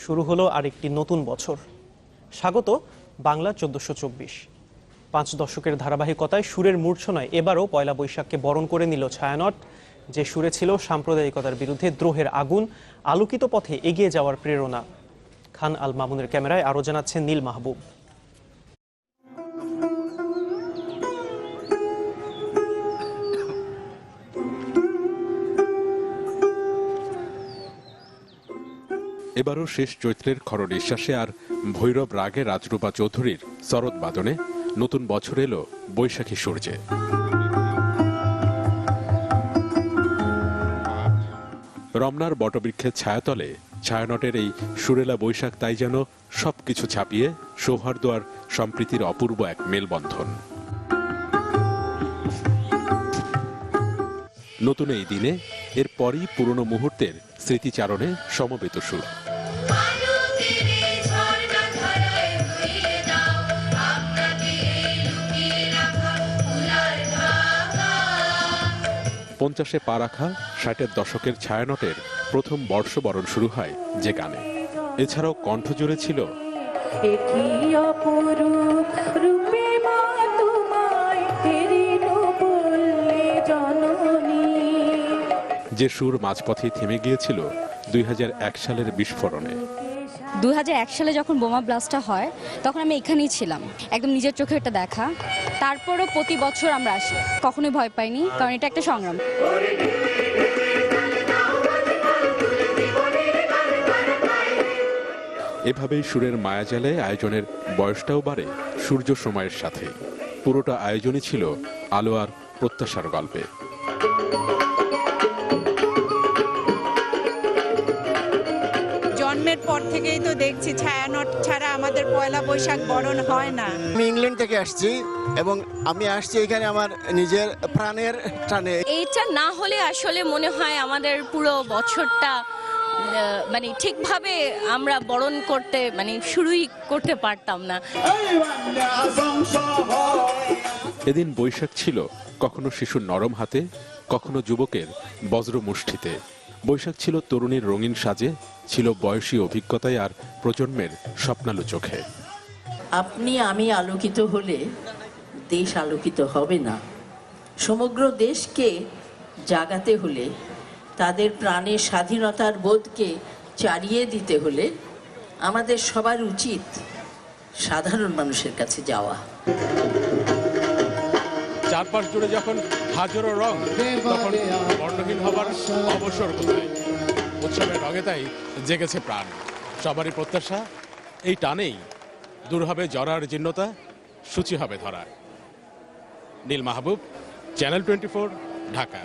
শুরু হলো আরেকটি নতুন বছর। স্বাগত বাংলা 1424। 5 দশকের ধারাবাহিকতায় সুরের মূর্ছনায় এবারও পয়লা বৈশাখকে বরণ করে নিল ছায়ানট। যে সুরে ছিল সাম্প্রদায়িকতার বিরুদ্ধে দ্রোহের আগুন, আলোকিত পথে এগিয়ে যাওয়ার প্রেরণা। খান আল মামুনের ক্যামেরায় আরও জানাচ্ছেন নীল মাহবুব। এবারও শেষ চৈত্রের খর নিঃশ্বাসে আর ভৈরব রাগে রাজরূপা চৌধুরীর সরদ বাদনে নতুন বছর এলো বৈশাখী সূর্যে। রমনার বটবৃক্ষের ছায়াতলে ছায়ানটের এই সুরেলা বৈশাখ তাই যেন সবকিছু ছাপিয়ে সৌহার্দ্য আর সম্প্রীতির অপূর্ব এক মেলবন্ধন। নতুন এই দিনে এরপরই পুরনো মুহূর্তের স্মৃতিচারণে সমবেত সুর। পঞ্চাশে পা রাখা 60-এর দশকের ছায়ানটের প্রথম বর্ষবরণ শুরু হয় যে গানে। এছাড়াও কণ্ঠ জুড়ে ছিল যে সুর মাঝপথে থেমে গিয়েছিল 2001 সালের বিস্ফোরণে। 2001 সালে যখন বোমা ব্লাস্টটা হয় তখন আমি এখানেই ছিলাম, একদম নিজের চোখে এটা দেখা। তারপরও প্রতি বছর আমরা আসি, কখনোই ভয় পাইনি, কারণ এটা একটা সংগ্রাম। এভাবেই সুরের মায়াজালে আয়োজনের বয়সটাও বাড়ে সূর্য সময়ের সাথে। পুরোটা আয়োজনই ছিল আলো আর প্রত্যাশার গল্পে। জন্মের পর থেকেই তো দেখছি ছায়ানট ছাড়া আমাদের পয়লা বৈশাখ বরণ হয় না। আমি ইংল্যান্ড থেকে আসছি এবং আমি আসছি এখানে আমার নিজের প্রাণের টানে। এইটা না হলে আসলে মনে হয় আমাদের পুরো বছরটা মানে ঠিকভাবে আমরা বরণ করতে শুরুই করতে পারতাম না। এদিন বৈশাখ ছিল কখনো শিশুর নরম হাতে, কখনো যুবকের বজ্র মুষ্টিতে। বৈশাখ ছিল তরুণীর রঙিন সাজে, ছিল বয়সী অভিজ্ঞতায় আর প্রজন্মের স্বপ্নালু চোখে। আপনি আমি আলোকিত হলে দেশ আলোকিত হবে না। সমগ্র দেশকে জাগাতে হলে, তাদের প্রাণের স্বাধীনতার বোধকে চালিয়ে দিতে হলে আমাদের সবার উচিত সাধারণ মানুষের কাছে যাওয়া। চারপাশ জুড়ে যখন হাজারো রং, তখন বর্ণহীন হবার অবসর কোথায়? উৎসবের রঙে তাই জেগেছে প্রাণ। সবারই প্রত্যাশা এই টানেই দূর হবে জরার জীর্ণতা, সূচি হবে ধরা। নীল মাহবুব, চ্যানেল 24, ঢাকা।